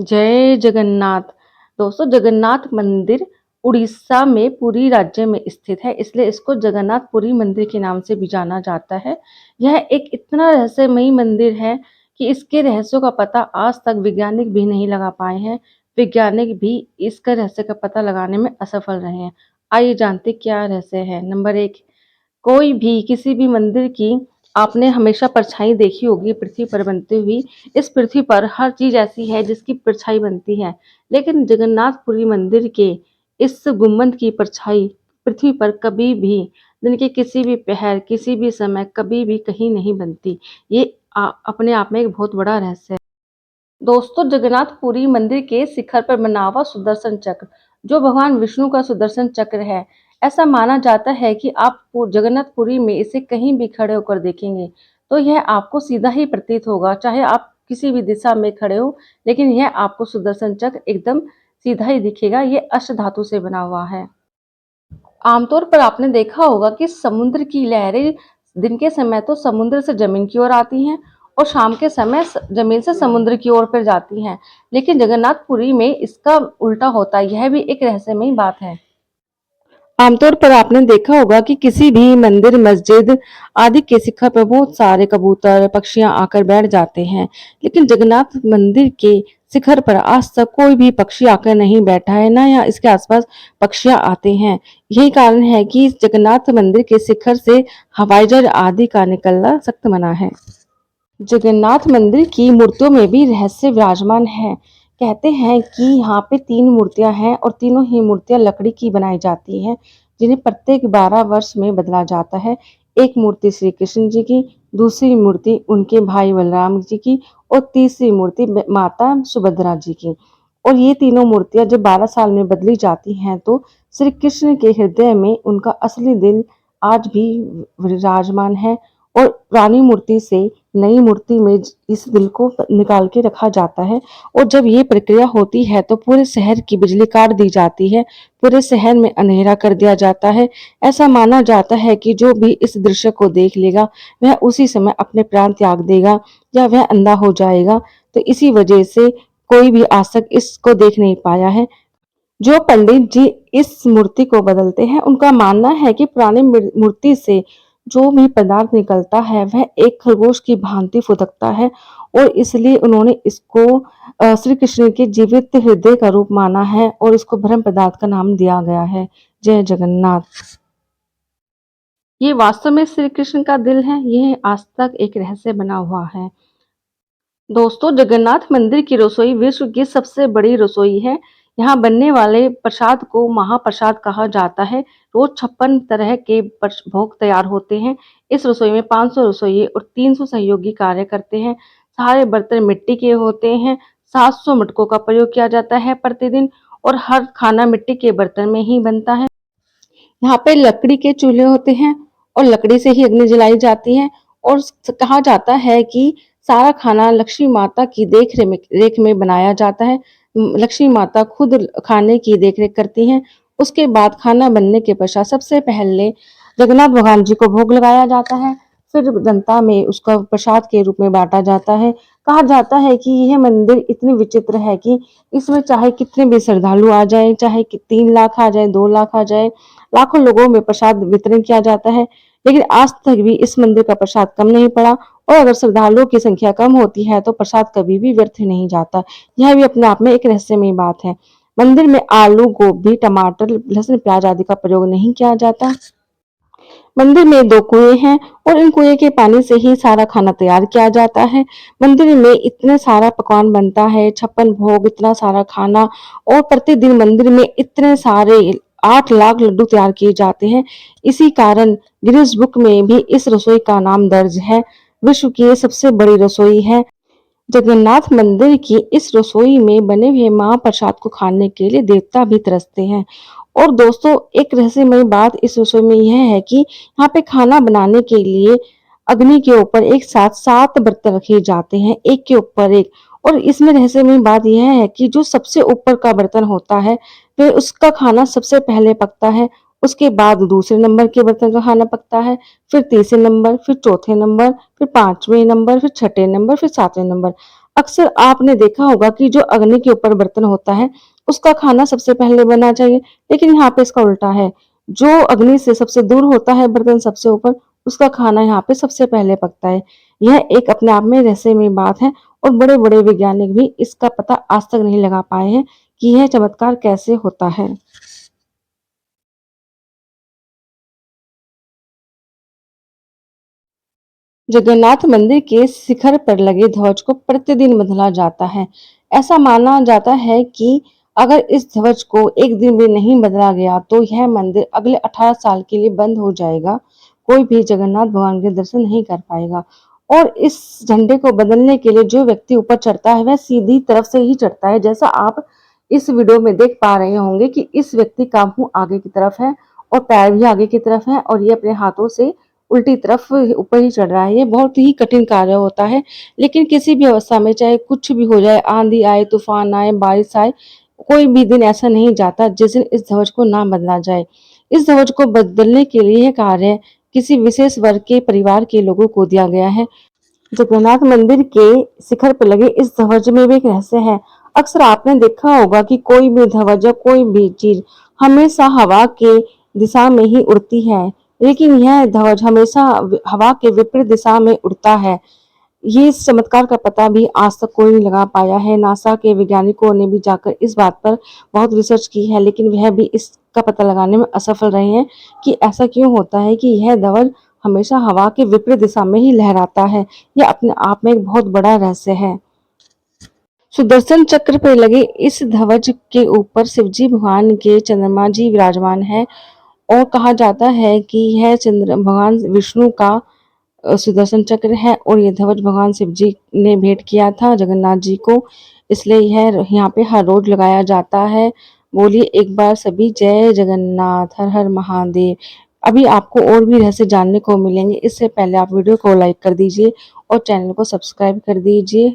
जय जगन्नाथ। दोस्तों, जगन्नाथ मंदिर उड़ीसा में पुरी राज्य में स्थित है, इसलिए इसको जगन्नाथ पुरी मंदिर के नाम से भी जाना जाता है। यह एक इतना रहस्यमयी मंदिर है कि इसके रहस्यों का पता आज तक वैज्ञानिक भी नहीं लगा पाए हैं। वैज्ञानिक भी इसका रहस्य का पता लगाने में असफल रहे हैं। आइए जानते क्या रहस्य है। नंबर एक, कोई भी किसी भी मंदिर की आपने हमेशा परछाई देखी होगी पृथ्वी पर बनती हुई। इस पृथ्वी पर हर चीज ऐसी है जिसकी परछाई बनती है, लेकिन जगन्नाथपुरी मंदिर के इस गुम्बद की परछाई पृथ्वी पर कभी भी दिन के किसी भी पहर किसी भी समय कभी भी कहीं नहीं बनती। ये अपने आप में एक बहुत बड़ा रहस्य है। दोस्तों, जगन्नाथपुरी मंदिर के शिखर पर बना हुआ सुदर्शन चक्र, जो भगवान विष्णु का सुदर्शन चक्र है, ऐसा माना जाता है कि आप जगन्नाथपुरी में इसे कहीं भी खड़े होकर देखेंगे तो यह आपको सीधा ही प्रतीत होगा, चाहे आप किसी भी दिशा में खड़े हो, लेकिन यह आपको सुदर्शन चक्र एकदम सीधा ही दिखेगा। ये अष्ट धातु से बना हुआ है। आमतौर पर आपने देखा होगा कि समुद्र की लहरें दिन के समय तो समुद्र से जमीन की ओर आती हैं और शाम के समय जमीन से समुद्र की ओर फिर जाती हैं, लेकिन जगन्नाथपुरी में इसका उल्टा होता है। यह भी एक रहस्यमयी बात है। आमतौर पर आपने देखा होगा कि किसी भी मंदिर, मस्जिद आदि के शिखर पर बहुत सारे कबूतर, पक्षियां आकर बैठ जाते हैं, लेकिन जगन्नाथ मंदिर के शिखर पर आज तक कोई भी पक्षी आकर नहीं बैठा है, ना या इसके आसपास पक्षियां आते हैं। यही कारण है कि इस जगन्नाथ मंदिर के शिखर से हवाई जहाज आदि का निकलना सख्त मना है। जगन्नाथ मंदिर की मूर्तियों में भी रहस्य विराजमान है। कहते हैं कि यहाँ पे 3 मूर्तियां हैं और तीनों ही मूर्तियां लकड़ी की बनाई जाती हैं, जिन्हें प्रत्येक 12 वर्ष में बदला जाता है। एक मूर्ति श्री कृष्ण जी की, दूसरी मूर्ति उनके भाई बलराम जी की और तीसरी मूर्ति माता सुभद्रा जी की। और ये तीनों मूर्तियां जब 12 साल में बदली जाती हैं तो श्री कृष्ण के हृदय में उनका असली दिल आज भी विराजमान है और पुरानी मूर्ति से नई मूर्ति में इस दिल को निकाल के रखा जाता है। और जब ये प्रक्रिया होती है तो पूरे शहर की बिजली काट दी जाती है, पूरे शहर में अंधेरा कर दिया जाता है। ऐसा माना जाता है कि जो भी इस दृश्य को देख लेगा वह उसी समय अपने प्राण त्याग देगा या वह अंधा हो जाएगा। तो इसी वजह से कोई भी आज तक इसको देख नहीं पाया है। जो पंडित जी इस मूर्ति को बदलते हैं उनका मानना है कि पुरानी मूर्ति से जो भी पदार्थ निकलता है वह एक खरगोश की भांति फुदकता है और इसलिए उन्होंने इसको श्री कृष्ण के जीवित हृदय का रूप माना है और इसको ब्रह्म पदार्थ का नाम दिया गया है। जय जगन्नाथ। ये वास्तव में श्री कृष्ण का दिल है, यह आज तक एक रहस्य बना हुआ है। दोस्तों, जगन्नाथ मंदिर की रसोई विश्व की सबसे बड़ी रसोई है। यहाँ बनने वाले प्रसाद को महाप्रसाद कहा जाता है। रोज 56 तरह के भोग तैयार होते हैं। इस रसोई में 500 रसोई और 300 सहयोगी कार्य करते हैं। सारे बर्तन मिट्टी के होते हैं। 700 मटकों का प्रयोग किया जाता है प्रतिदिन और हर खाना मिट्टी के बर्तन में ही बनता है। यहाँ पे लकड़ी के चूल्हे होते हैं और लकड़ी से ही अग्नि जलाई जाती है और कहा जाता है कि सारा खाना लक्ष्मी माता की देख रेख में बनाया जाता है। लक्ष्मी माता खुद खाने की देख रेख करती हैं। उसके बाद खाना बनने के पश्चात सबसे पहले जगन्नाथ भगवान जी को भोग लगाया जाता है, फिर जनता में उसका प्रसाद के रूप में बांटा जाता है। कहा जाता है कि यह मंदिर इतनी विचित्र है कि इसमें चाहे कितने भी श्रद्धालु आ जाए, चाहे 3 लाख आ जाए, 2 लाख आ जाए, लाखों लोगों में प्रसाद वितरण किया जाता है, लेकिन आज तक भी इस मंदिर का प्रसाद कम नहीं पड़ा। और अगर श्रद्धालुओं की संख्या कम होती है तो प्रसाद कभी भी व्यर्थ नहीं जाता। यह भी अपने आप में एक रहस्यमय बात है। मंदिर में आलू, गोभी, टमाटर, लहसुन, प्याज आदि का प्रयोग नहीं किया जाता। मंदिर में 2 कुएं हैं और इन कुएं के पानी से ही सारा खाना तैयार किया जाता है। मंदिर में इतने सारा पकवान बनता है, 56 भोग, इतना सारा खाना और प्रतिदिन मंदिर में इतने सारे 8 लाख लड्डू तैयार किए जाते हैं। इसी कारण गिनीज बुक में भी इस रसोई का नाम दर्ज है। विश्व की ये सबसे बड़ी रसोई है। जगन्नाथ मंदिर की इस रसोई में बने हुए महाप्रसाद को खाने के लिए देवता भी तरसते हैं। और दोस्तों, एक रहस्यमय बात इस रसोई में यह है कि यहाँ पे खाना बनाने के लिए अग्नि के ऊपर एक साथ 7 बर्तन रखे जाते हैं, एक के ऊपर एक। और इसमें रहस्यमय बात यह है कि जो सबसे ऊपर का बर्तन होता है वह उसका खाना सबसे पहले पकता है, उसके बाद दूसरे नंबर के बर्तन का खाना पकता है, फिर तीसरे नंबर, फिर चौथे नंबर, फिर 5वें नंबर, फिर 6ठे नंबर, फिर 7वें नंबर। अक्सर आपने देखा होगा कि जो अग्नि के ऊपर बर्तन होता है, उसका खाना सबसे पहले बनना चाहिए, लेकिन यहाँ पे इसका उल्टा है। जो अग्नि से सबसे दूर होता है बर्तन सबसे ऊपर, उसका खाना यहाँ पे सबसे पहले पकता है। यह एक अपने आप में रहस्यमय बात है और बड़े-बड़े वैज्ञानिक भी इसका पता आज तक नहीं लगा पाए हैं कि यह चमत्कार कैसे होता है। जगन्नाथ मंदिर के शिखर पर लगे ध्वज को प्रतिदिन बदला जाता है। ऐसा माना जाता है कि अगर इस ध्वज को एक दिन भी नहीं बदला गया तो यह मंदिर अगले 18 साल के लिए बंद हो जाएगा। कोई भी जगन्नाथ भगवान के दर्शन नहीं कर पाएगा। और इस झंडे को बदलने के लिए जो व्यक्ति ऊपर चढ़ता है वह सीधी तरफ से ही चढ़ता है। जैसा आप इस वीडियो में देख पा रहे होंगे कि इस व्यक्ति का मुंह आगे की तरफ है और पैर भी आगे की तरफ है और ये अपने हाथों से उल्टी तरफ ऊपर ही चढ़ रहा है। ये बहुत ही कठिन कार्य होता है, लेकिन किसी भी अवस्था में चाहे कुछ भी हो जाए, आंधी आए, तूफान आए, बारिश आए, कोई भी दिन ऐसा नहीं जाता जिस दिन इस ध्वज को ना बदला जाए। इस ध्वज को बदलने के लिए यह कार्य किसी विशेष वर्ग के परिवार के लोगों को दिया गया है। जगन्नाथ मंदिर के शिखर पर लगे इस ध्वज में भी एक रहस्य है। अक्सर आपने देखा होगा कि कोई भी ध्वज या कोई भी चीज हमेशा हवा के दिशा में ही उड़ती है, लेकिन यह ध्वज हमेशा हवा के विपरीत दिशा में उड़ता है। ये इस चमत्कार का पता भी आज तक कोई नहीं लगा पाया है। नासा के वैज्ञानिकों ने भी जाकर इस बात पर बहुत रिसर्च की है, लेकिन वह भी इसका पता लगाने में असफल रहे हैं कि ऐसा क्यों होता है कि यह ध्वज हमेशा हवा के विपरीत दिशा में ही लहराता है। यह अपने आप में एक बहुत बड़ा रहस्य है। सुदर्शन चक्र पर लगे इस ध्वज के ऊपर शिवजी भगवान के चंद्रमा जी विराजमान है और कहा जाता है कि यह चंद्र भगवान विष्णु का सुदर्शन चक्र है और ये ध्वज भगवान शिव जी ने भेंट किया था जगन्नाथ जी को, इसलिए यह यहाँ पे हर रोज लगाया जाता है। बोलिए एक बार सभी जय जगन्नाथ, हर हर महादेव। अभी आपको और भी रहस्य जानने को मिलेंगे, इससे पहले आप वीडियो को लाइक कर दीजिए और चैनल को सब्सक्राइब कर दीजिए।